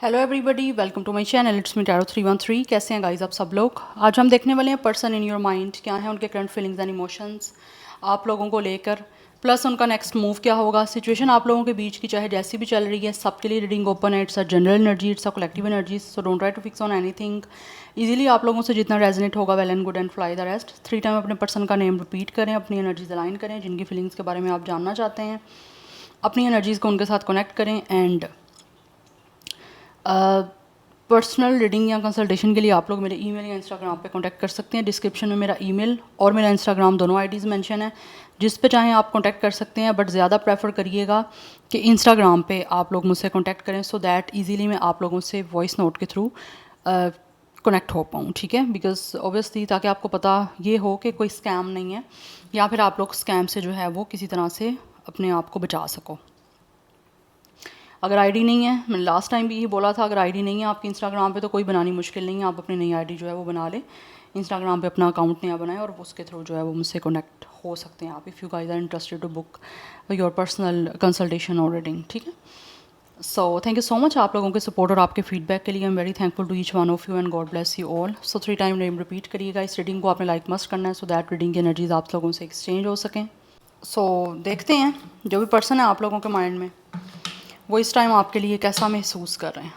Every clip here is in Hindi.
Hello everybody, welcome to my channel. It's me tarot 313। कैसे हैं गाइस आप सब लोग। आज हम देखने वाले हैं पर्सन इन योर माइंड, क्या है उनके करंट फीलिंग्स एंड इमोशंस आप लोगों को लेकर, प्लस उनका नेक्स्ट मूव क्या होगा। सिचुएशन आप लोगों के बीच की चाहे जैसी भी चल रही है, सबके लिए रीडिंग ओपन है। It's a general energy, it's a collective energy, so don't try to fix on anything. Easily आप लोगों से जितना रेजनेट होगा well and good and fly the rest. 3 time अपने पर्सन का नेम रिपीट करें, अपनी एनर्जीज अलाइन करें, जिनकी फीलिंग्स के बारे में आप जानना चाहते हैं अपनी एनर्जीज़ को उनके साथ कनेक्ट करें। एंड पर्सनल रीडिंग या कंसल्टेशन के लिए आप लोग मेरे ईमेल या इंस्टाग्राम पे कांटेक्ट कर सकते हैं। डिस्क्रिप्शन में मेरा ईमेल और मेरा इंस्टाग्राम दोनों आईडीज़ मेंशन है, जिस पे चाहें आप कांटेक्ट कर सकते हैं। बट ज़्यादा प्रेफर करिएगा कि इंस्टाग्राम पे आप लोग मुझसे कांटेक्ट करें, सो दैट इजीली मैं आप लोगों से वॉइस नोट के थ्रू कनेक्ट हो पाऊँ, ठीक है। बिकॉज ऑब्वियसली ताकि आपको पता ये हो कि कोई स्कैम नहीं है, या फिर आप लोग स्कैम से जो है वो किसी तरह से अपने आप को बचा सको। अगर आईडी नहीं है, मैंने लास्ट टाइम भी यही बोला था, अगर आईडी नहीं है आपकी इंस्टाग्राम पे तो कोई बनानी मुश्किल नहीं है। आप अपनी नई आईडी जो है वो बना लें, इंस्टाग्राम पे अपना अकाउंट नया बनाएं और उसके थ्रू जो है वो मुझसे कनेक्ट हो सकते हैं आप, if you guys are interested to book your personal consultation और रीडिंग, ठीक है। So thank you so much आप लोगों के सपोर्ट और आपके फीडबैक के लिए। I am very thankful to each one of you and God bless you all. So 3 time name repeat करिएगा। इस रीडिंग को आपने लाइक मस्ट करना है, सो दैट रीडिंग की एनर्जीज आप लोगों से एक्सचेंज हो सकें। सो देखते हैं जो भी पर्सन है आप लोगों के माइंड में, वो इस टाइम आपके लिए कैसा महसूस कर रहे हैं।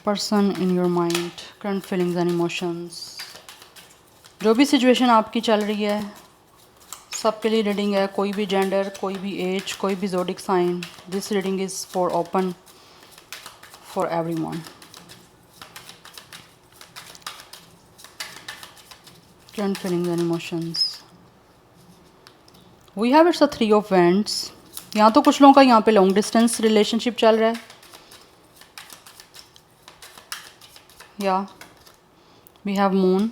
Person in your mind, current feelings and emotions. जो भी सिचुएशन आपकी चल रही है सबके लिए रीडिंग है, कोई भी जेंडर, कोई भी एज, कोई भी zodiac sign. This reading is for open for everyone. Current feelings and emotions, we have it's a 3 of wands. यहाँ तो कुछ लोगों का यहाँ पे लॉन्ग डिस्टेंस रिलेशनशिप चल रहा है, या वी हैव मून।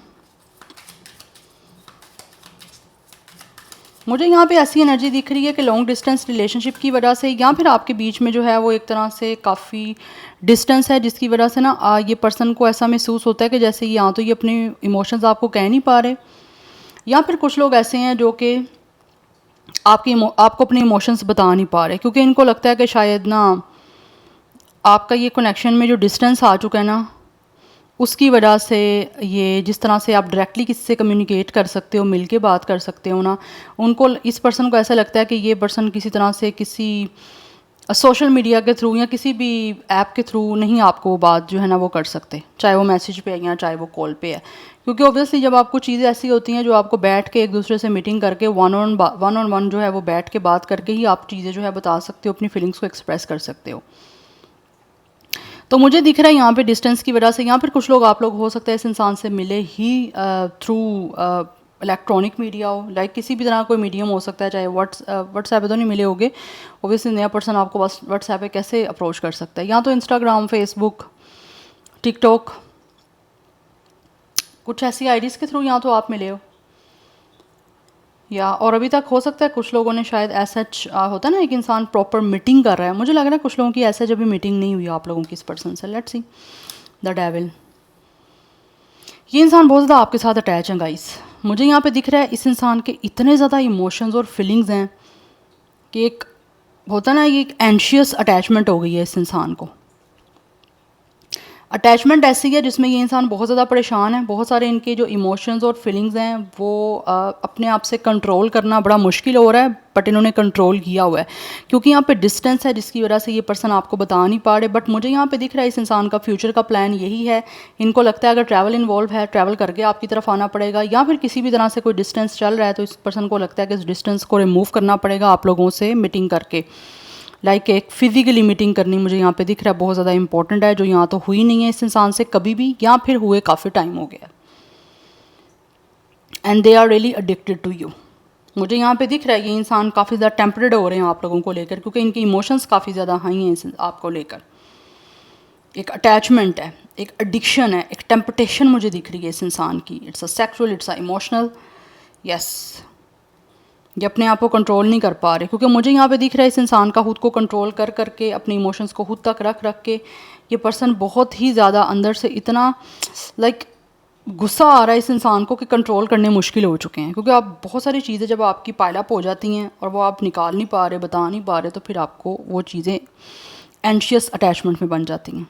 मुझे यहाँ पे ऐसी एनर्जी दिख रही है कि लॉन्ग डिस्टेंस रिलेशनशिप की वजह से या फिर आपके बीच में जो है वो एक तरह से काफ़ी डिस्टेंस है, जिसकी वजह से ना ये पर्सन को ऐसा महसूस होता है कि जैसे यहाँ तो ये अपने इमोशंस आपको कह नहीं पा रहे, या फिर कुछ लोग ऐसे हैं जो कि आपको अपने इमोशंस बता नहीं पा रहे, क्योंकि इनको लगता है कि शायद ना आपका ये कनेक्शन में जो डिस्टेंस आ चुका है ना, उसकी वजह से ये जिस तरह से आप डायरेक्टली किसी से कम्युनिकेट कर सकते हो, मिल के बात कर सकते हो ना, उनको इस पर्सन को ऐसा लगता है कि ये पर्सन किसी तरह से किसी सोशल मीडिया के थ्रू या किसी भी ऐप के थ्रू नहीं आपको वो बात जो है ना वो कर सकते, चाहे वो मैसेज पे है या चाहे वो कॉल पे है। क्योंकि ऑब्वियसली जब आपको चीज़ें ऐसी होती हैं जो आपको बैठ के एक दूसरे से मीटिंग करके वन ऑन वन जो है वो बैठ के बात करके ही आप चीज़ें जो है बता सकते हो, अपनी फीलिंग्स को एक्सप्रेस कर सकते हो। तो मुझे दिख रहा है यहाँ पे डिस्टेंस की वजह से, या फिर कुछ लोग आप लोग हो सकता है इस इंसान से मिले ही थ्रू इलेक्ट्रॉनिक मीडिया हो, लाइक किसी भी तरह कोई मीडियम हो सकता है, चाहे व्हाट्सएप पे तो नहीं मिले होगे ओब्वियसली, नया पर्सन आपको बस व्हाट्सएप पे कैसे अप्रोच कर सकता है, या तो इंस्टाग्राम, फेसबुक, टिकटॉक, कुछ ऐसी आईडीज़ के थ्रू या तो आप मिले हो, या और अभी तक हो सकता है कुछ लोगों ने शायद ऐसा होता है ना एक इंसान प्रॉपर मीटिंग कर रहा है। मुझे लग रहा है कुछ लोगों की ऐसा जब भी मीटिंग नहीं हुई आप लोगों की इस पर्सन से। Let's see the devil. ये इंसान बहुत ज़्यादा आपके साथ अटैच है गाइस। मुझे यहाँ पे दिख रहा है इस इंसान के इतने ज़्यादा इमोशंस और फीलिंग्स हैं कि एक होता ना, ये एक एंशियस अटैचमेंट हो गई है इस इंसान को। अटैचमेंट ऐसी है जिसमें ये इंसान बहुत ज़्यादा परेशान है। बहुत सारे इनके जो इमोशंस और फीलिंग्स हैं वो अपने आप से कंट्रोल करना बड़ा मुश्किल हो रहा है, बट इन्होंने कंट्रोल किया हुआ है क्योंकि यहाँ पे डिस्टेंस है, जिसकी वजह से ये पर्सन आपको बता नहीं पा रहे। बट मुझे यहाँ पे दिख रहा है इस इंसान का फ्यूचर का प्लान यही है। इनको लगता है अगर ट्रैवल इन्वॉल्व है, ट्रैवल करके आपकी तरफ आना पड़ेगा, या फिर किसी भी तरह से कोई डिस्टेंस चल रहा है तो इस पर्सन को लगता है कि इस डिस्टेंस को रिमूव करना पड़ेगा आप लोगों से मीटिंग करके, लाइक एक फिजिकली मीटिंग करनी मुझे यहाँ पे दिख रहा है बहुत ज़्यादा इंपॉर्टेंट है, जो यहाँ तो हुई नहीं है इस इंसान से कभी भी, या फिर हुए काफ़ी टाइम हो गया। And they are really addicted to you. मुझे यहाँ पे दिख रहा है ये इंसान काफ़ी ज़्यादा टेम्परेड हो रहे हैं आप लोगों को लेकर, क्योंकि इनकी इमोशंस काफ़ी ज़्यादा हाई हैं आपको लेकर। एक अटैचमेंट है, एक एडिक्शन है, एक टेम्पटेशन मुझे दिख रही है इस इंसान की। It's a sexual, it's a emotional, yes. ये अपने आप को कंट्रोल नहीं कर पा रहे, क्योंकि मुझे यहाँ पे दिख रहा है इस इंसान का खुद को कंट्रोल कर करके, अपने इमोशंस को खुद तक रख रख के ये पर्सन बहुत ही ज़्यादा अंदर से इतना लाइक गुस्सा आ रहा है इस इंसान को कि कंट्रोल करने मुश्किल हो चुके हैं, क्योंकि आप बहुत सारी चीज़ें जब आपकी पाइल अप हो जाती हैं और वो आप निकाल नहीं पा रहे, बता नहीं पा रहे, तो फिर आपको वो चीज़ें एंशियस अटैचमेंट में बन जाती हैं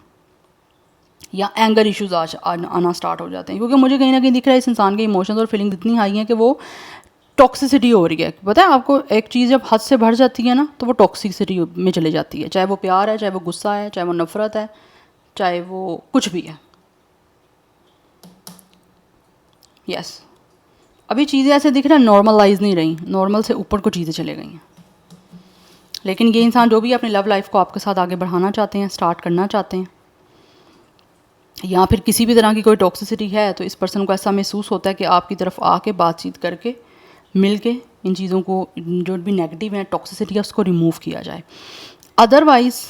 या एंगर इश्यूज आना स्टार्ट हो जाते हैं। क्योंकि मुझे कहीं ना कहीं दिख रहा है इस इंसान के इमोशंस और फीलिंग इतनी हाई हैं कि वो टॉक्सिसिटी हो रही है। पता है आपको, एक चीज़ जब हद से बढ़ जाती है ना तो वो टॉक्सिसिटी में चले जाती है, चाहे वो प्यार है, चाहे वो गुस्सा है, चाहे वो नफ़रत है, चाहे वो कुछ भी है। यस, अभी चीज़ें ऐसे दिख रहा है नॉर्मलाइज नहीं रही, नॉर्मल से ऊपर को चीज़ें चले गई हैं। लेकिन ये इंसान जो भी अपनी लव लाइफ को आपके साथ आगे बढ़ाना चाहते हैं, स्टार्ट करना चाहते हैं, या फिर किसी भी तरह की कोई टॉक्सिसिटी है, तो इस पर्सन को ऐसा महसूस होता है कि आपकी तरफ आके बातचीत करके मिल के इन चीज़ों को, जो भी नेगेटिव है, टॉक्सिसिटी है, उसको रिमूव किया जाए। अदरवाइज़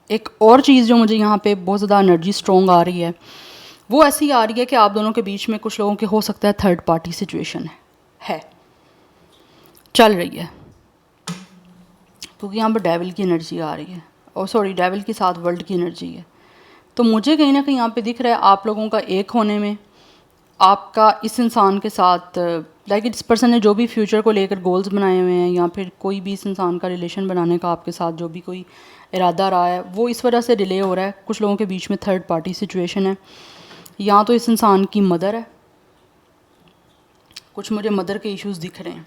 एक और चीज़ जो मुझे यहाँ पे बहुत ज़्यादा एनर्जी स्ट्रॉन्ग आ रही है, वो ऐसी आ रही है कि आप दोनों के बीच में कुछ लोगों के हो सकता है थर्ड पार्टी सिचुएशन है चल रही है, क्योंकि यहाँ पर डेविल की एनर्जी आ रही है, और सॉरी डेविल के साथ वर्ल्ड की एनर्जी है। तो मुझे कहीं ना कहीं यहाँ पे दिख रहा है आप लोगों का एक होने में, आपका इस इंसान के साथ लाइक इस पर्सन ने जो भी फ्यूचर को लेकर गोल्स बनाए हुए हैं, या फिर कोई भी इस इंसान का रिलेशन बनाने का आपके साथ जो भी कोई इरादा रहा है, वो इस वजह से डिले हो रहा है। कुछ लोगों के बीच में थर्ड पार्टी सिचुएशन है, या तो इस इंसान की मदर है, कुछ मुझे मदर के इश्यूज दिख रहे हैं।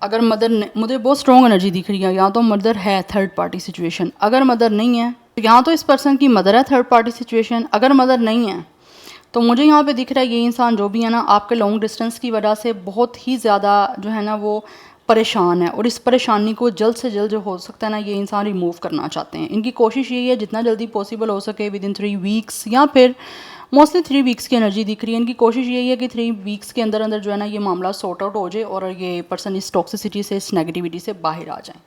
अगर मदर ने, मुझे बहुत स्ट्रॉन्ग एनर्जी दिख रही है, या तो मदर है थर्ड पार्टी सिचुएशन। अगर मदर नहीं है तो यहाँ तो इस पर्सन की मदर है थर्ड पार्टी सिचुएशन। अगर मदर नहीं है तो मुझे यहाँ पे दिख रहा है ये इंसान जो भी है ना, आपके लॉन्ग डिस्टेंस की वजह से बहुत ही ज़्यादा जो है ना वो परेशान है, और इस परेशानी को जल्द से जल्द जो हो सकता है ना, ये इंसान रिमूव करना चाहते हैं। इनकी कोशिश यही है जितना जल्दी पॉसिबल हो सके, विद इन 3 वीक्स, या फिर मोस्टली 3 वीक्स की एनर्जी दिख रही है। इनकी कोशिश यही है कि 3 वीक्स के अंदर अंदर जो है ना ये मामला सॉर्ट आउट हो जाए, और ये पर्सन इस टॉक्सिसिटी से, इस नेगेटिविटी से बाहर आ जाए।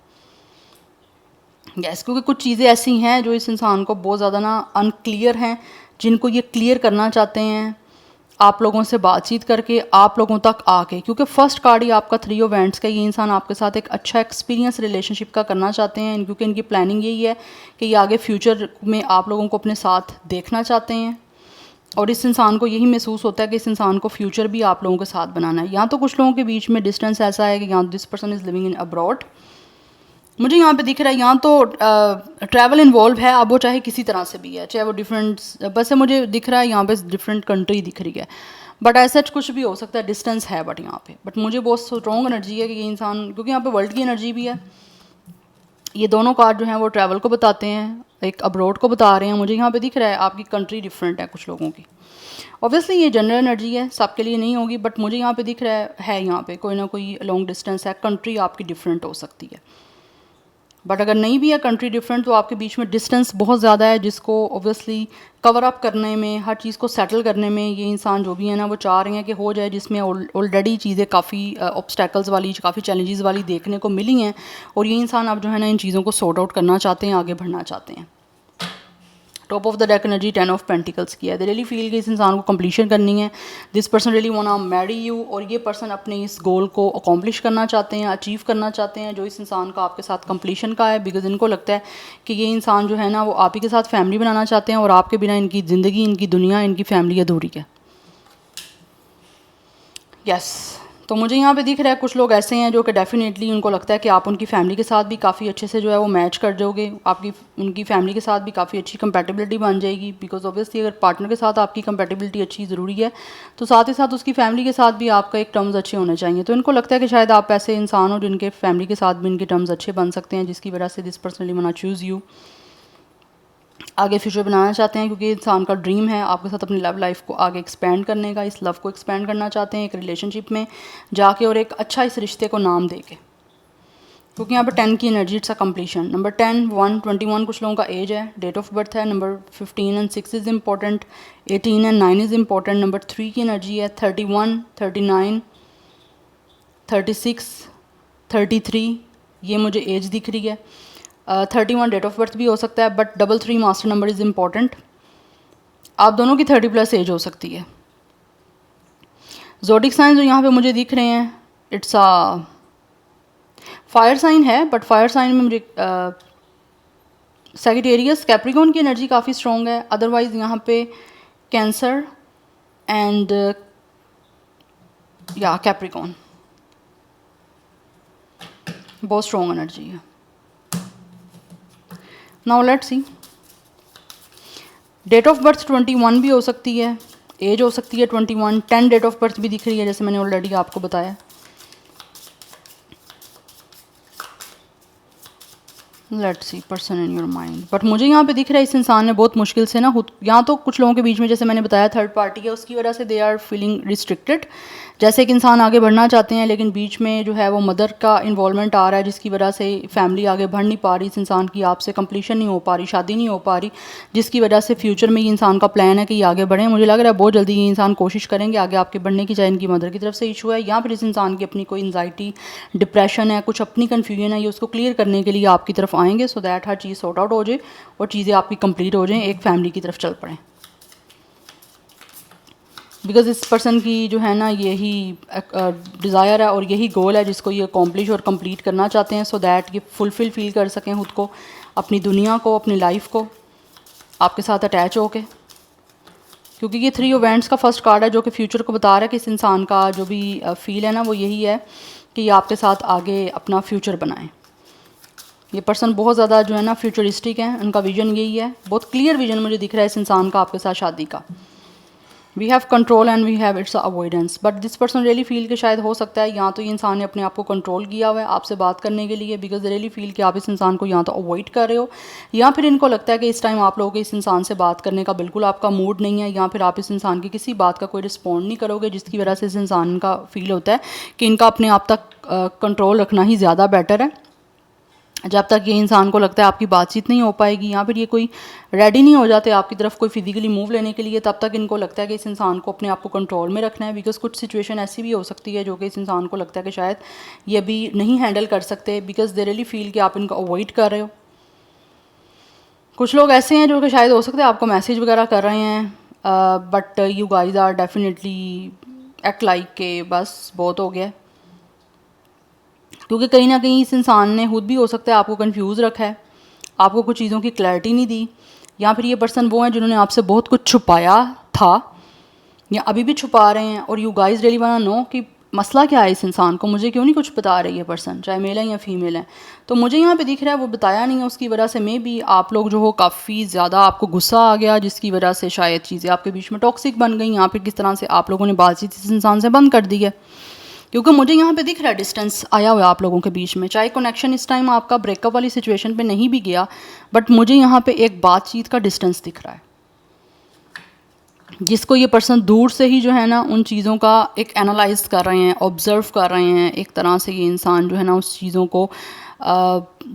यस, क्योंकि कुछ चीज़ें ऐसी हैं जो इस इंसान को बहुत ज़्यादा ना अनक्लियर हैं, जिनको ये क्लियर करना चाहते हैं आप लोगों से बातचीत करके, आप लोगों तक आके। क्योंकि फर्स्ट कार्ड ही आपका 3 ऑफ वैंड्स का, ये इंसान आपके साथ एक अच्छा एक्सपीरियंस रिलेशनशिप का करना चाहते हैं, क्योंकि इनकी प्लानिंग यही है कि ये आगे फ्यूचर में आप लोगों को अपने साथ देखना चाहते हैं, और इस इंसान को यही महसूस होता है कि इस इंसान को फ्यूचर भी आप लोगों के साथ बनाना है। या तो कुछ लोगों के बीच में डिस्टेंस ऐसा है कि यहाँ this person is living in abroad, मुझे यहाँ पे दिख रहा है, यहाँ तो ट्रैवल इन्वॉल्व है, अब वो चाहे किसी तरह से भी है, चाहे वो डिफरेंट, बस मुझे दिख रहा है यहाँ पे डिफरेंट कंट्री दिख रही है, बट ऐसा कुछ भी हो सकता है, डिस्टेंस है बट यहाँ पे। बट मुझे बहुत स्ट्रॉन्ग एनर्जी है कि ये इंसान, क्योंकि यहाँ पे वर्ल्ड की एनर्जी भी है, ये दोनों कार्ड जो हैं वो ट्रैवल को बताते हैं, एक अब्रॉड को बता रहे हैं। मुझे यहाँ पे दिख रहा है आपकी कंट्री डिफरेंट है कुछ लोगों की। ऑब्वियसली ये जनरल एनर्जी है, सबके लिए नहीं होगी, बट मुझे यहाँ पे दिख रहा है यहाँ पे कोई ना कोई लॉन्ग डिस्टेंस है, कंट्री आपकी डिफरेंट हो सकती है। बट अगर नहीं भी है कंट्री डिफरेंट, तो आपके बीच में डिस्टेंस बहुत ज़्यादा है, जिसको ऑब्वियसली कवर अप करने में, हर चीज़ को सेटल करने में ये इंसान जो भी है ना वो चाह रहे हैं कि हो जाए, जिसमें ऑलरेडी चीज़ें काफ़ी ऑब्स्टैकल्स वाली, काफ़ी चैलेंजेस वाली देखने को मिली हैं, और ये इंसान अब जो है ना इन चीज़ों को सॉर्ट आउट करना चाहते हैं, आगे बढ़ना चाहते हैं। Top of the deck energy 10 of pentacles की है। दे रियली फील कि इस इंसान को कंप्लीशन करनी है, this person really want to marry you, और ये पर्सन अपने इस गोल को अकॉम्प्लिश करना चाहते हैं, अचीव करना चाहते हैं, जो इस इंसान का आपके साथ कंप्लीशन का है। बिकॉज इनको लगता है कि ये इंसान जो है ना वो आप ही के साथ फैमिली बनाना चाहते हैं, और आपके बिना इनकी ज़िंदगी, इनकी दुनिया, इनकी फैमिली अधूरी है। यस, तो मुझे यहाँ पे दिख रहा है कुछ लोग ऐसे हैं जो कि डेफिनेटली उनको लगता है कि आप उनकी फैमिली के साथ भी काफ़ी अच्छे से जो है वो मैच कर जाओगे, आपकी उनकी फैमिली के साथ भी काफ़ी अच्छी कंपैटिबिलिटी बन जाएगी। बिकॉज ऑब्वियसली अगर पार्टनर के साथ आपकी कंपैटिबिलिटी अच्छी ज़रूरी है, तो साथ ही साथ उसकी फैमिली के साथ भी आपका एक टर्म्स अच्छे होने चाहिए। तो इनको लगता है कि शायद आप ऐसे इंसान हो जिनके फैमिली के साथ भी इनके टर्म्स अच्छे बन सकते हैं, जिसकी वजह से this personally want to choose you, आगे फ्यूचर बनाना चाहते हैं, क्योंकि इंसान का ड्रीम है आपके साथ अपनी लव लाइफ को आगे एक्सपेंड करने का। इस लव को एक्सपेंड करना चाहते हैं एक रिलेशनशिप में जाके, और एक अच्छा इस रिश्ते को नाम दे के, क्योंकि यहाँ पर 10 की energy, it's a completion. Number 10, 1, 21 कुछ लोगों का एज है, डेट ऑफ बर्थ है। Number 15 and 6 is important, 18 and 9 is important. Number 3 की एनर्जी है 31, 39, 36, 33, ये मुझे एज दिख रही है। 31 डेट ऑफ बर्थ भी हो सकता है, but 33 master number is important. आप दोनों की 30+ एज हो सकती है। ज़ोडिक साइन जो यहाँ पे मुझे दिख रहे हैं, इट्स अ फायर साइन है, बट फायर साइन में मुझे सैजिटेरियस, कैप्रिकॉर्न की एनर्जी काफ़ी स्ट्रॉन्ग है। अदरवाइज़ यहाँ पे कैंसर एंड या कैप्रिकॉन, बहुत स्ट्रॉन्ग एनर्जी है। Now let's see, date of birth 21 भी हो सकती है, एज हो सकती है 21, 10 डेट ऑफ बर्थ भी दिख रही है जैसे मैंने ऑलरेडी आपको बताया। Let's see person in your mind, but मुझे यहाँ पे दिख रहा है इस इंसान ने बहुत मुश्किल से ना यहाँ तो कुछ लोगों के बीच में जैसे मैंने बताया थर्ड पार्टी है, उसकी वजह से दे आर फीलिंग रिस्ट्रिक्टेड। जैसे एक इंसान आगे बढ़ना चाहते हैं लेकिन बीच में जो है वो मदर का इन्वॉल्वमेंट आ रहा है जिसकी वजह से फैमिली आगे बढ़ नहीं पा रही, इस इंसान की आपसे कंप्लीशन नहीं हो पा रही, शादी नहीं हो पा रही, जिसकी वजह से फ्यूचर में ये इंसान का प्लान है कि ये आगे बढ़ें। मुझे लग रहा है बहुत जल्दी ये इंसान कोशिश करेंगे आगे आपके बढ़ने की, चाहे इनकी मदर की तरफ से इशू है या फिर इस इंसान की अपनी कोई एंजाइटी डिप्रेशन है, कुछ अपनी कन्फ्यूजन है, ये उसको क्लियर करने के लिए आपकी तरफ आएंगे so that her cheese sort out हो जाए और चीज़ें आपकी कंप्लीट हो जाएं, एक फैमिली की तरफ चल पड़ें। बिकॉज इस पर्सन की जो है ना यही डिज़ायर है और यही गोल है जिसको ये अकॉम्प्लिश और कंप्लीट करना चाहते हैं सो दैट ये फुलफ़िल फील कर सकें खुद को, अपनी दुनिया को, अपनी लाइफ को आपके साथ अटैच होके। क्योंकि ये 3 इवेंट्स का फर्स्ट कार्ड है जो कि फ्यूचर को बता रहा है कि इस इंसान का जो भी फील है ना वो यही है कि ये आपके साथ आगे अपना फ्यूचर बनाएं। ये पर्सन बहुत ज़्यादा जो है ना फ्यूचरिस्टिक है, उनका विजन यही है, बहुत क्लियर विजन मुझे दिख रहा है इस इंसान का आपके साथ शादी का। We have control and we have it's avoidance, but this person really feel कि शायद हो सकता है या तो ये इंसान ने अपने आप को कंट्रोल किया हुआ है आपसे बात करने के लिए, बिकॉज रियली फील कि आप इस इंसान को या तो अवॉइड कर रहे हो या फिर इनको लगता है कि इस टाइम आप लोगों के इस इंसान से बात करने का बिल्कुल आपका मूड नहीं है, या फिर आप इस इंसान की किसी बात का कोई रिस्पॉन्ड नहीं करोगे, जिसकी वजह से इस इंसान का फील होता है कि इनका अपने आप तक कंट्रोल रखना ही ज़्यादा बेटर है। जब तक ये इंसान को लगता है आपकी बातचीत नहीं हो पाएगी या फिर ये कोई रेडी नहीं हो जाते आपकी तरफ कोई फिजिकली मूव लेने के लिए, तब तक इनको लगता है कि इस इंसान को अपने आप को कंट्रोल में रखना है। बिकॉज कुछ सिचुएशन ऐसी भी हो सकती है जो कि इस इंसान को लगता है कि शायद ये अभी नहीं हैंडल कर सकते, बिकॉज दे रियली फील कि आप इनको अवॉइड कर रहे हो। कुछ लोग ऐसे हैं जो कि शायद हो सकता है आपको मैसेज वगैरह कर रहे हैं, but you guys are definitely act like के बस बहुत हो गया, क्योंकि कहीं ना कहीं इस इंसान ने खुद भी हो सकता है आपको कंफ्यूज रखा है, आपको कुछ चीज़ों की क्लैरिटी नहीं दी, या फिर ये पर्सन वो हैं जिन्होंने आपसे बहुत कुछ छुपाया था या अभी भी छुपा रहे हैं, और you guys really want to know कि मसला क्या है इस इंसान को, मुझे क्यों नहीं कुछ बता रही है पर्सन, चाहे मेल है या फीमेल है। तो मुझे यहाँ पे दिख रहा है वो बताया नहीं है, उसकी वजह से मे भी आप लोग जो हो काफ़ी ज़्यादा आपको गुस्सा आ गया, जिसकी वजह से शायद चीज़ें आपके बीच में टॉक्सिक बन गई, या फिर किस तरह से आप लोगों ने बातचीत इस इंसान से बंद कर दी है। क्योंकि मुझे यहाँ पे दिख रहा है डिस्टेंस आया हुआ है आप लोगों के बीच में, चाहे कनेक्शन इस टाइम आपका ब्रेकअप वाली सिचुएशन पे नहीं भी गया, बट मुझे यहाँ पे एक बातचीत का डिस्टेंस दिख रहा है, जिसको ये पर्सन दूर से ही जो है ना उन चीज़ों का एक एनालाइज कर रहे हैं, ऑब्जर्व कर रहे हैं, एक तरह से ये इंसान जो है ना उस चीज़ों को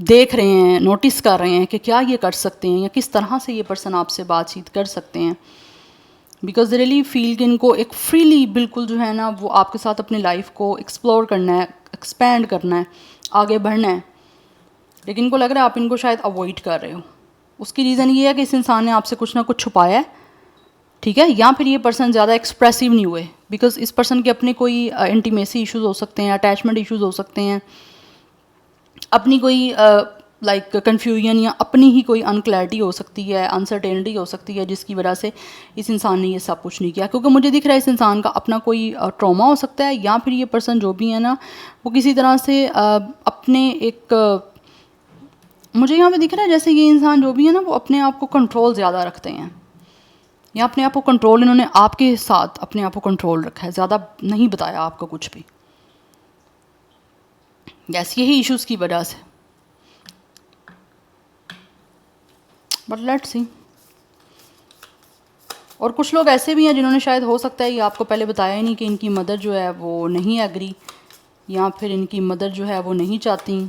देख रहे हैं, नोटिस कर रहे हैं कि क्या ये कर सकते हैं या किस तरह से ये पर्सन आपसे बातचीत कर सकते हैं। बिकॉज रियली फील कि इनको एक फ्रीली बिल्कुल जो है ना वो आपके साथ अपनी लाइफ को एक्सप्लोर करना है, एक्सपैंड करना है, आगे बढ़ना है, लेकिन इनको लग रहा है आप इनको शायद अवॉइड कर रहे हो। उसकी रीज़न ये है कि इस इंसान ने आपसे कुछ ना कुछ छुपाया है, ठीक है, या फिर ये पर्सन ज़्यादा एक्सप्रेसिव नहीं हुए, बिकॉज इस पर्सन के अपने कोई इंटीमेसी इश्यूज़ हो सकते हैं, अटैचमेंट इश्यूज़ हो सकते हैं, अपनी कोई लाइक कन्फ्यूजन या अपनी ही कोई अनक्लैरिटी हो सकती है, अनसर्टेनिटी हो सकती है, जिसकी वजह से इस इंसान ने ये सब कुछ नहीं किया। क्योंकि मुझे दिख रहा है इस इंसान का अपना कोई ट्रॉमा हो सकता है, या फिर ये पर्सन जो भी है ना वो किसी तरह से अपने एक मुझे यहाँ पे दिख रहा है जैसे ये इंसान जो भी है ना वो अपने आप को कंट्रोल ज़्यादा रखते हैं, या अपने आप को कंट्रोल इन्होंने आपके साथ अपने आप को कंट्रोल रखा है, ज़्यादा नहीं बताया आपको कुछ भी, यस यही इश्यूज़ की वजह से। बट लेट्स सी, और कुछ लोग ऐसे भी हैं जिन्होंने शायद हो सकता है ये आपको पहले बताया ही नहीं कि इनकी मदर जो है वो नहीं एग्री, या फिर इनकी मदर जो है वो नहीं चाहती।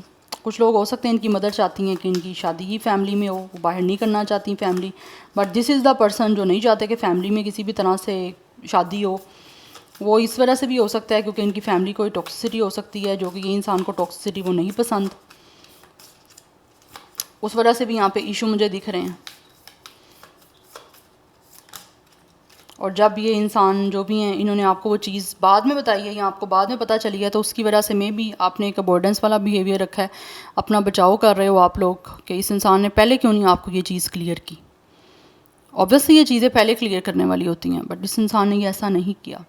कुछ लोग हो सकते हैं इनकी मदर चाहती हैं कि इनकी शादी ही फैमिली में हो, वो बाहर नहीं करना चाहती family, but this is the person जो नहीं चाहते कि फैमिली में किसी भी तरह से शादी हो। वो इस वजह से भी हो सकता है क्योंकि इनकी फैमिली कोई टॉक्सिसिटी हो सकती है, जो कि ये इंसान को टॉक्सिसिटी वो नहीं पसंद, उस वजह से भी यहाँ पे इशू मुझे दिख रहे हैं। और जब ये इंसान जो भी हैं इन्होंने आपको वो चीज़ बाद में बताई है या आपको बाद में पता चली है, तो उसकी वजह से मे भी आपने एक अवॉइडेंस वाला बिहेवियर रखा है, अपना बचाव कर रहे हो आप लोग कि इस इंसान ने पहले क्यों नहीं आपको ये चीज़ क्लियर की। ऑब्वियसली ये चीज़ें पहले क्लियर करने वाली होती हैं, बट इस इंसान ने ये ऐसा नहीं किया।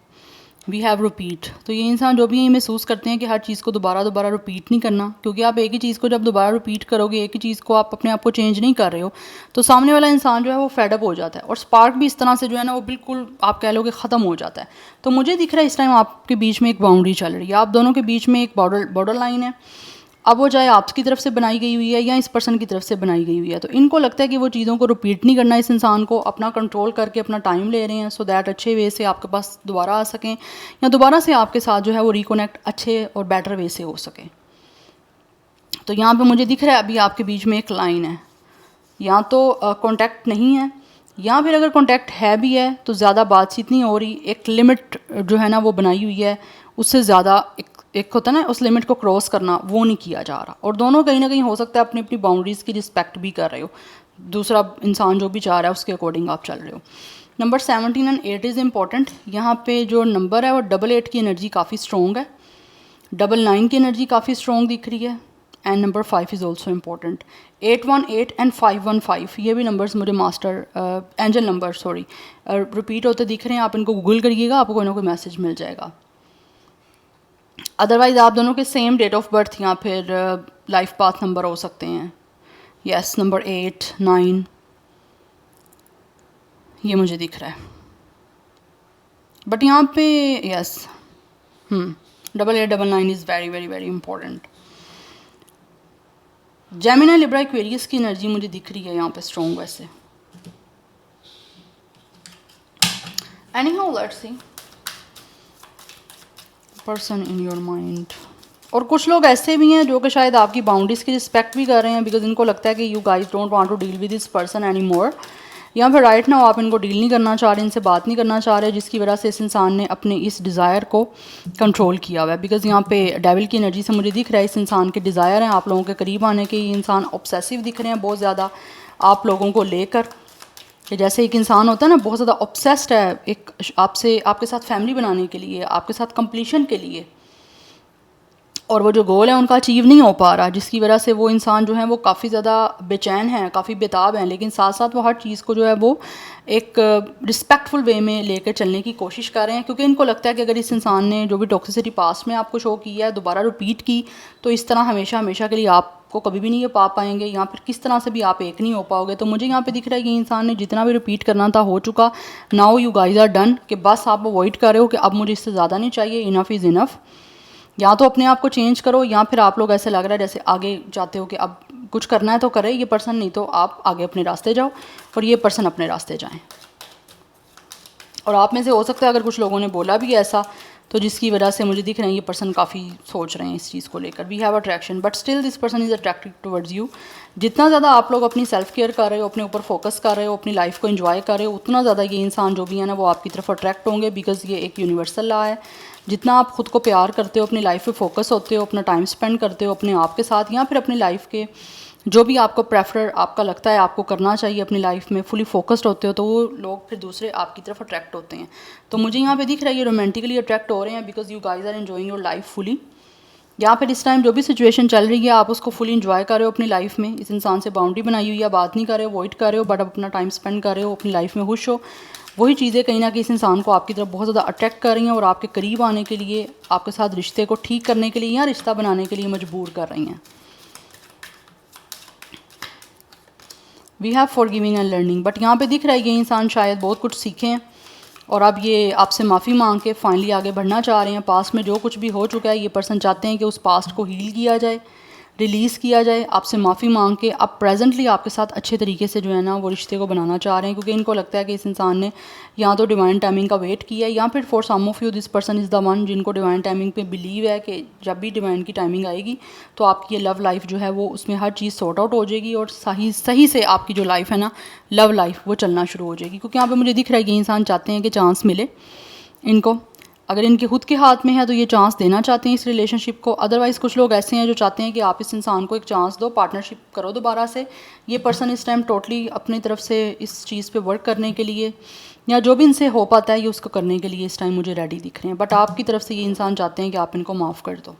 वी हैव रिपीट, तो ये इंसान जो भी ये महसूस करते हैं कि हर चीज़ को दोबारा दोबारा रिपीट नहीं करना, क्योंकि आप एक ही चीज़ को जब दोबारा रिपीट करोगे, एक ही चीज़ को आप अपने आप को चेंज नहीं कर रहे हो, तो सामने वाला इंसान जो है वो फेडअप हो जाता है, और स्पार्क भी इस तरह से जो है ना वो बिल्कुल आप कह लो कि ख़त्म हो जाता है। तो मुझे दिख रहा है इस टाइम आपके बीच में एक बाउंड्री चल रही है, आप दोनों के बीच में एक बॉर्डर लाइन है। अब वो चाहे आपकी तरफ से बनाई गई हुई है या इस पर्सन की तरफ से बनाई गई हुई है, तो इनको लगता है कि वो चीज़ों को रिपीट नहीं करना, इस इंसान को अपना कंट्रोल करके अपना टाइम ले रहे हैं, सो दैट अच्छे वे से आपके पास दोबारा आ सकें, या दोबारा से आपके साथ जो है वो रिकनेक्ट अच्छे और बेटर वे से हो सके। तो यहाँ पे मुझे दिख रहा है अभी आपके बीच में एक लाइन है, या तो कॉन्टैक्ट नहीं है, या फिर अगर कॉन्टैक्ट है भी है तो ज़्यादा बातचीत नहीं हो रही, एक लिमिट जो है ना वो बनाई हुई है, उससे ज़्यादा एक होता है ना उस लिमिट को क्रॉस करना, वो नहीं किया जा रहा, और दोनों कहीं ना कहीं हो सकता है अपनी अपनी बाउंड्रीज़ की रिस्पेक्ट भी कर रहे हो, दूसरा इंसान जो भी चाह रहा है उसके अकॉर्डिंग आप चल रहे हो। Number 17 and 8 is important. यहाँ पे जो नंबर है वो 88 की एनर्जी काफ़ी स्ट्रॉन्ग है, 99 की एनर्जी काफ़ी स्ट्रॉन्ग दिख रही है, and number 5 is also important. 818 and 515 ये भी नंबर्स मुझे मास्टर एंजल नंबर रिपीट होते दिख रहे हैं, आप इनको गूगल करिएगा, आपको कोई ना कोई मैसेज मिल जाएगा। अदरवाइज़ आप दोनों के सेम डेट ऑफ बर्थ या फिर लाइफ पाथ नंबर हो सकते हैं। यस, नंबर 8, 9 ये मुझे दिख रहा है, बट यहाँ पे yes 8899 is very very very important. Gemini, Libra, Aquarius की एनर्जी मुझे दिख रही है यहाँ पे स्ट्रॉन्ग वैसे। Anyhow let's see person in your mind. और कुछ लोग ऐसे भी हैं जो कि शायद आपकी बाउंड्रीज़ की रिस्पेक्ट भी कर रहे हैं, बिकॉज इनको लगता है कि you guys don't want to deal with this person any more, या फिर राइट नाउ आप इनको डील नहीं करना चाह रहे, इनसे बात नहीं करना चाह रहे, जिसकी वजह से इस इंसान ने अपने इस डिज़ायर को कंट्रोल किया हुआ है। बिकॉज यहाँ पे डेविल की एनर्जी से मुझे दिख रहा है इस इंसान के डिज़ायर हैं आप लोगों के करीब आने के, ये इंसान ऑब्सेसिव दिख रहे हैं बहुत ज़्यादा आप लोगों को लेकर, कि जैसे एक इंसान होता है ना बहुत ज़्यादा ऑब्सेस्ड है एक आपसे, आपके साथ फैमिली बनाने के लिए, आपके साथ कंप्लीशन के लिए, और वो जो गोल है उनका अचीव नहीं हो पा रहा, जिसकी वजह से वो इंसान जो है वो काफ़ी ज़्यादा बेचैन है, काफ़ी बेताब हैं, लेकिन साथ साथ वो हर चीज़ को जो है वो एक रिस्पेक्टफुल वे में लेकर चलने की कोशिश कर रहे हैं, क्योंकि इनको लगता है कि अगर इस इंसान ने जो भी टॉक्सिसिटी पास्ट में आपको शो किया है दोबारा रिपीट की, तो इस तरह हमेशा हमेशा के लिए आपको कभी भी नहीं ये पा पाएंगे, या फिर किस तरह से भी आप एक नहीं हो पाओगे। तो मुझे यहाँ पे दिख रहा है कि इंसान ने जितना भी रिपीट करना था हो चुका, now you guys are done, कि बस आप अवॉइड कर रहे हो कि अब मुझे इससे ज़्यादा नहीं चाहिए, इनफ इज़ इनफ। या तो अपने आप को चेंज करो, या फिर आप लोग ऐसे लग रहा है जैसे आगे जाते हो कि अब कुछ करना है तो करे ये पर्सन, नहीं तो आप आगे अपने रास्ते जाओ और ये पर्सन अपने रास्ते जाएं। और आप में से हो सकता है अगर कुछ लोगों ने बोला भी ऐसा, तो जिसकी वजह से मुझे दिख रहे हैं ये पर्सन काफ़ी सोच रहे हैं इस चीज़ को लेकर। We have attraction but still this person is attractive towards you. जितना ज़्यादा आप लोग अपनी सेल्फ केयर कर रहे हो, अपने ऊपर फोकस कर रहे हो, अपनी लाइफ को एंजॉय कर रहे हो, उतना ज़्यादा ये इंसान जो भी है ना वो आपकी तरफ अट्रैक्ट होंगे, बिकॉज ये एक यूनिवर्सल लॉ है। जितना आप खुद को प्यार करते हो, अपनी लाइफ पे फोकस होते हो, अपना टाइम स्पेंड करते हो अपने आप के साथ, या फिर अपनी लाइफ के जो भी आपको प्रेफर आपका लगता है आपको करना चाहिए अपनी लाइफ में, फुली फोकस्ड होते हो, तो वो लोग फिर दूसरे आपकी तरफ अट्रैक्ट होते हैं। तो मुझे यहाँ पे दिख रहा है ये रोमांटिकली अट्रैक्ट हो रहे हैं, because you guys are enjoying your life fully. या फिर इस टाइम जो भी सिचुएशन चल रही है आप उसको फुली इंजॉय कर रहे हो अपनी लाइफ में। इस इंसान से बाउंड्री बनाई हुई है, बात नहीं कर रहे हो, अवॉइड कर रहे हो, बट अपना टाइम स्पेंड कर रहे हो, अपनी लाइफ में खुश हो। वही चीज़ें कहीं ना कहीं इस इंसान को आपकी तरफ बहुत ज़्यादा अट्रैक्ट कर रही हैं और आपके करीब आने के लिए, आपके साथ रिश्ते को ठीक करने के लिए या रिश्ता बनाने के लिए मजबूर कर रही हैं। We have forgiving and learning, but यहाँ पे दिख रहा है ये इंसान शायद बहुत कुछ सीखे हैं और अब ये आपसे माफ़ी मांग के फाइनली आगे बढ़ना चाह रहे हैं। पास्ट में जो कुछ भी हो चुका है ये पर्सन चाहते हैं कि उस पास्ट को हील किया जाए, रिलीज़ किया जाए, आपसे माफ़ी मांग के अब प्रेजेंटली आपके साथ अच्छे तरीके से जो है ना वो रिश्ते को बनाना चाह रहे हैं, क्योंकि इनको लगता है कि इस इंसान ने या तो डिवाइन टाइमिंग का वेट किया है, या फिर for some of you this person is the one जिनको डिवाइन टाइमिंग पे बिलीव है कि जब भी डिवाइन की टाइमिंग आएगी तो आपकी ये लव लाइफ जो है वो उसमें हर चीज़ सॉर्ट आउट हो जाएगी और सही से आपकी जो लाइफ है ना लव लाइफ वो चलना शुरू हो जाएगी। क्योंकि यहाँ पर मुझे दिख रहा है कि इंसान चाहते हैं कि चांस मिले इनको, अगर इनके खुद के हाथ में है तो ये चांस देना चाहते हैं इस रिलेशनशिप को। अदरवाइज़ कुछ लोग ऐसे हैं जो चाहते हैं कि आप इस इंसान को एक चांस दो, पार्टनरशिप करो दोबारा से। ये पर्सन इस टाइम टोटली अपनी तरफ से इस चीज़ पे वर्क करने के लिए या जो भी इनसे हो पाता है ये उसको करने के लिए इस टाइम मुझे रेडी दिख रहे हैं। बट आपकी तरफ से ये इंसान चाहते हैं कि आप इनको माफ़ कर दो,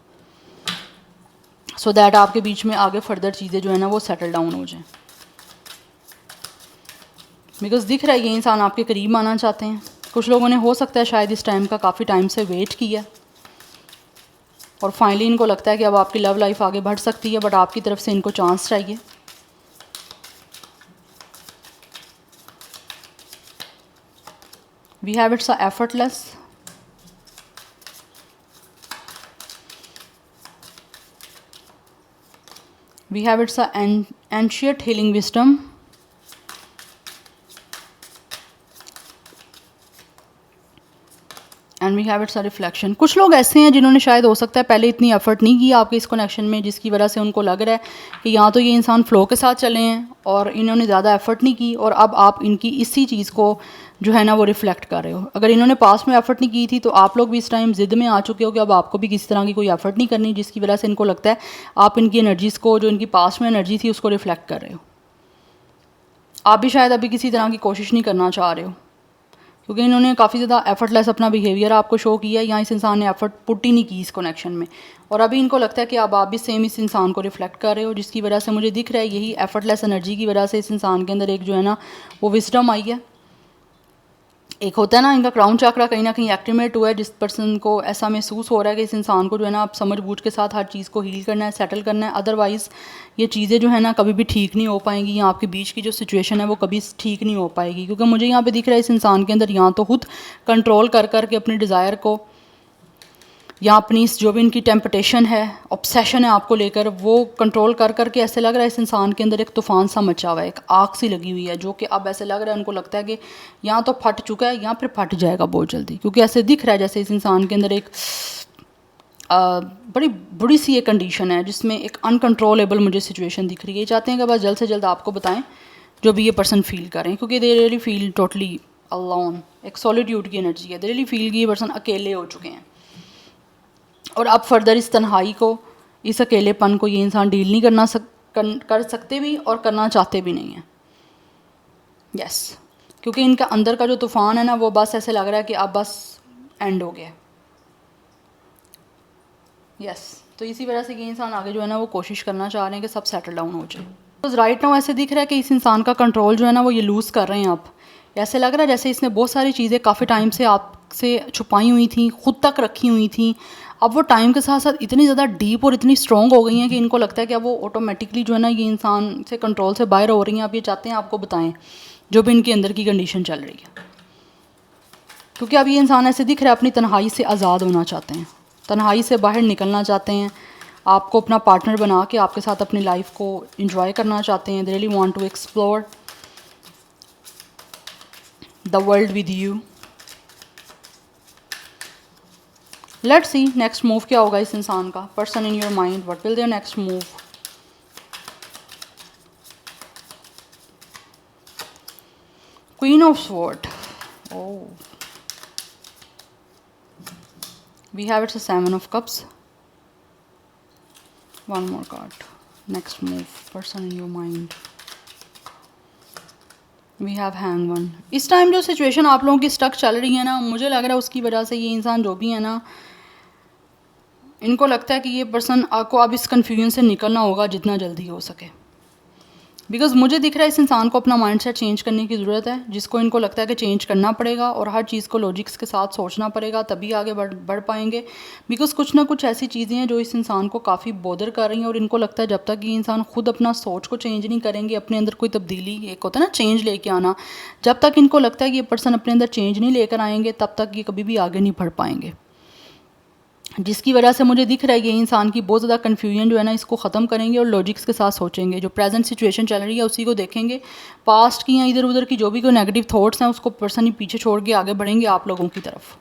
सो दैट आपके बीच में आगे फर्दर चीज़ें जो है ना वो सेटल डाउन हो जाएँ। बिकॉज दिख रहा है ये इंसान आपके करीब आना चाहते हैं। कुछ लोगों ने हो सकता है शायद इस टाइम का काफ़ी टाइम से वेट किया और फाइनली इनको लगता है कि अब आपकी लव लाइफ आगे बढ़ सकती है, बट आपकी तरफ से इनको चांस चाहिए। We have it's a effortless, we have it's a ancient healing wisdom, and we have it's a reflection. कुछ लोग ऐसे हैं जिन्होंने शायद हो सकता है पहले इतनी एफर्ट नहीं की आपके इस कनेक्शन में, जिसकी वजह से उनको लग रहा है कि यहाँ तो ये इंसान फ्लो के साथ चले हैं और इन्होंने ज़्यादा एफर्ट नहीं की, और अब आप इनकी इसी चीज़ को जो है ना वो रिफ्लेक्ट कर रहे हो। अगर इन्होंने पास में एफर्ट नहीं की थी तो आप लोग भी इस टाइम ज़िद में आ चुके हो कि अब आपको भी किसी तरह की कोई एफर्ट नहीं करनी, जिसकी वजह से इनको लगता है आप इनकी एनर्जीज़ को, जो इनकी पास में एनर्जी थी, उसको रिफ्लेक्ट कर रहे हो। आप भी शायद अभी किसी तरह की कोशिश नहीं करना चाह रहे हो, क्योंकि इन्होंने काफ़ी ज़्यादा एफर्टलेस अपना बिहेवियर आपको शो किया है, या इस इंसान ने एफर्ट पुट ही नहीं की इस कनेक्शन में, और अभी इनको लगता है कि अब आप भी सेम इस इंसान को रिफ्लेक्ट कर रहे हो, जिसकी वजह से मुझे दिख रहा है यही एफर्टलेस एनर्जी की वजह से इस इंसान के अंदर एक जो है ना वो विजडम आई है। एक होता है ना इनका क्राउन चक्रा कहीं ना कहीं एक्टिवेट हुआ है, जिस पर्सन को ऐसा महसूस हो रहा है कि इस इंसान को जो है ना आप समझ बूझ के साथ हर चीज़ को हील करना है, सेटल करना है, अदरवाइज़ ये चीज़ें जो है ना कभी भी ठीक नहीं हो पाएंगी, या आपके बीच की जो सिचुएशन है वो कभी ठीक नहीं हो पाएगी। क्योंकि मुझे यहाँ पे दिख रहा है इस इंसान के अंदर यहाँ तो खुद कंट्रोल कर कर के अपने डिज़ायर को, या अपनी जो भी इनकी टेम्पटेशन है, ऑब्सेशन है आपको लेकर, वो कंट्रोल कर करके ऐसे लग रहा है इस इंसान के अंदर एक तूफ़ान सा मचा हुआ है, एक आग सी लगी हुई है, जो कि अब ऐसे लग रहा है उनको लगता है कि यहाँ तो फट चुका है, यहाँ फिर फट जाएगा बहुत जल्दी। क्योंकि ऐसे दिख रहा है जैसे इस इंसान के अंदर एक बड़ी बुरी सी एक कंडीशन है, जिसमें एक अनकंट्रोलेबल मुझे सिचुएशन दिख रही है। ये चाहते हैं कि बस जल्द से जल्द आपको बताएं जो भी ये पर्सन फील करें, क्योंकि they really feel totally alone, एक सॉलिट्यूड की एनर्जी है। दे रियली फील कि ये पर्सन अकेले हो चुके हैं, और अब फर्दर इस तन्हाई को, इस अकेलेपन को ये इंसान डील नहीं कर सकते भी और करना चाहते भी नहीं हैं। यस, क्योंकि इनका अंदर का जो तूफ़ान है ना वो बस ऐसे लग रहा है कि अब बस एंड हो गया। यस, तो इसी वजह से ये इंसान आगे जो है ना वो कोशिश करना चाह रहे हैं कि सब सेटल डाउन हो जाए। तो राइट नाउ ऐसे दिख रहा है कि इस इंसान का कंट्रोल जो है ना वो ये लूज़ कर रहे हैं आप। ऐसे लग रहा है जैसे इसने बहुत सारी चीज़ें काफ़ी टाइम से आपसे छुपाई हुई थी, खुद तक रखी हुई थी, अब वो टाइम के साथ साथ इतनी ज़्यादा डीप और इतनी स्ट्रॉन्ग हो गई हैं कि इनको लगता है कि अब वो ऑटोमेटिकली जो है ना ये इंसान से कंट्रोल से बाहर हो रही हैं। आप ये चाहते हैं आपको बताएं जो भी इनके अंदर की कंडीशन चल रही है, क्योंकि अब ये इंसान ऐसे दिख रहा है अपनी तन्हाई से आज़ाद होना चाहते हैं, तन्हाई से बाहर निकलना चाहते हैं, आपको अपना पार्टनर बना के आपके साथ अपनी लाइफ को इंजॉय करना चाहते हैं। They really want to explore the world with you. Let's see next move क्या होगा इस इंसान का। Person in your mind, what will there next move. Queen of sword, oh, we have it's a 7 of cups, one more card, next move, person in your mind, we have hanged one। इस टाइम जो सिचुएशन आप लोगों की स्टक चल रही है ना, मुझे लग रहा है उसकी वजह से ये इंसान जो भी है ना, इनको लगता है कि ये पर्सन आपको अब इस कन्फ्यूजन से निकलना होगा जितना जल्दी हो सके। बिकॉज मुझे दिख रहा है इस इंसान को अपना माइंडसेट चेंज करने की ज़रूरत है, जिसको इनको लगता है कि चेंज करना पड़ेगा और हर चीज़ को लॉजिक्स के साथ सोचना पड़ेगा, तभी आगे बढ़ पाएंगे। बिकॉज कुछ ना कुछ ऐसी चीज़ें हैं जो इस इंसान को काफ़ी बॉदर कर रही हैं, और इनको लगता है जब तक ये इंसान खुद अपना सोच को चेंज नहीं करेंगे, अपने अंदर कोई तब्दीली, एक होता है ना चेंज लेके आना, जब तक इनको लगता है कि ये पर्सन अपने अंदर चेंज नहीं लेकर आएंगे तब तक ये कभी भी आगे नहीं बढ़ पाएंगे। जिसकी वजह से मुझे दिख रहा है ये इंसान की बहुत ज़्यादा कन्फ्यूजन जो है ना इसको ख़त्म करेंगे और लॉजिक्स के साथ सोचेंगे, जो प्रेजेंट सिचुएशन चल रही है उसी को देखेंगे, पास्ट की या इधर उधर की जो भी कोई नेगेटिव थॉट्स हैं उसको पर्सन ही पीछे छोड़ के आगे बढ़ेंगे आप लोगों की तरफ।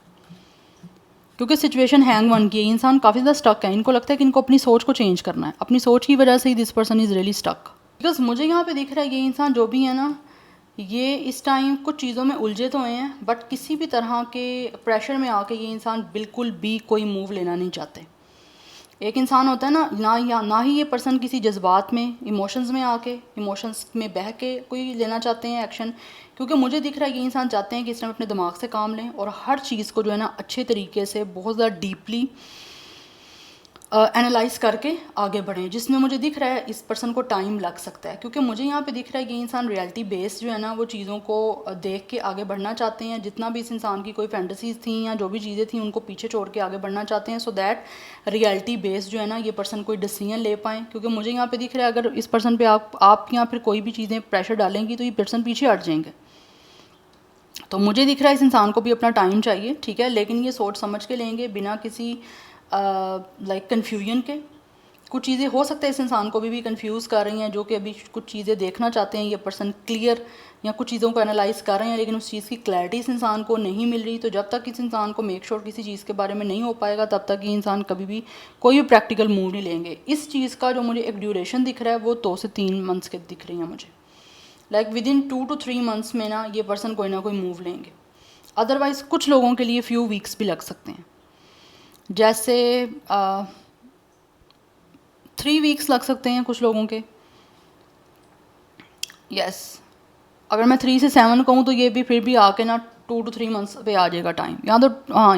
क्योंकि सिचुएशन हैंग वन की है, इंसान काफ़ी ज़्यादा स्टक है, इनको लगता है कि इनको अपनी सोच को चेंज करना है, अपनी सोच की वजह से ही this person is really stuck. Because मुझे यहाँ पे दिख रहा है ये इंसान जो भी है ना, ये इस टाइम कुछ चीज़ों में उलझे तो हैं, बट किसी भी तरह के प्रेशर में आके ये इंसान बिल्कुल भी कोई मूव लेना नहीं चाहते। एक इंसान होता है ना ही ये पर्सन किसी जज्बात में, इमोशंस में आके, इमोशंस में बह के कोई लेना चाहते हैं एक्शन, क्योंकि मुझे दिख रहा है ये इंसान चाहते हैं कि इस टाइम अपने दिमाग से काम लें और हर चीज़ को जो है ना अच्छे तरीके से, बहुत ज़्यादा डीपली एनालाइज करके आगे बढ़ें, जिसमें मुझे दिख रहा है इस पर्सन को टाइम लग सकता है, क्योंकि मुझे यहाँ पे दिख रहा है ये इंसान रियलिटी बेस्ड जो है ना वो चीज़ों को देख के आगे बढ़ना चाहते हैं। जितना भी इस इंसान की कोई फैंटेसीज थी या जो भी चीज़ें थी उनको पीछे छोड़ के आगे बढ़ना चाहते हैं, सो दैट रियलिटी बेस्ड जो है ना ये पर्सन कोई डिसीजन ले पाएँ। क्योंकि मुझे यहाँ पर दिख रहा है अगर इस पर्सन पर आप या फिर कोई भी चीज़ें प्रेशर डालेंगी तो ये पर्सन पीछे हट जाएंगे। तो मुझे दिख रहा है इस इंसान को भी अपना टाइम चाहिए, ठीक है, लेकिन ये सोच समझ के लेंगे बिना किसी लाइक कन्फ्यूजन के। कुछ चीज़ें हो सकता है इस इंसान को भी कंफ्यूज कर रही हैं, जो कि अभी कुछ चीज़ें देखना चाहते हैं ये पर्सन क्लियर, या कुछ चीज़ों को एनालाइज कर रहे हैं लेकिन उस चीज़ की क्लैरिटी इस इंसान को नहीं मिल रही। तो जब तक इस इंसान को मेक श्योर किसी चीज़ के बारे में नहीं हो पाएगा तब तक ये इंसान कभी भी कोई भी प्रैक्टिकल मूव नहीं लेंगे। इस चीज़ का जो मुझे एक ड्यूरेशन दिख रहा है वो 2 से 3 मंथ्स के दिख रही है मुझे, like with in 2 to 3 months में ना ये पर्सन कोई ना कोई मूव लेंगे। अदरवाइज़ कुछ लोगों के लिए फ्यू वीक्स भी लग सकते हैं, जैसे 3 वीक्स लग सकते हैं कुछ लोगों के। यस, अगर मैं 3 से 7 कहूँ तो ये भी फिर भी आके ना 2 to 3 मंथ्स पे आ जाएगा टाइम, या तो हाँ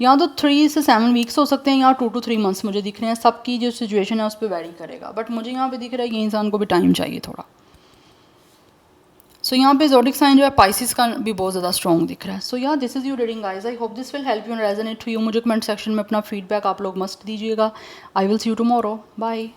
या तो 3 से 7 वीक्स हो सकते हैं या 2 to 3 मंथ्स मुझे दिख रहे हैं। सबकी जो सिचुएशन है उस पर वैरी करेगा, बट मुझे यहाँ पे दिख रहा है ये इंसान को भी टाइम चाहिए थोड़ा। सो यहाँ पे ज़ोडिक साइन जो है पाइसिस का भी बहुत ज़्यादा स्ट्रॉन्ग दिख रहा है। सो या this is your reading guys, I hope this will help you and resonate to you. मुझे कमेंट सेक्शन में अपना फीडबैक आप लोग मस्ट दीजिएगा। I will see you tomorrow, bye.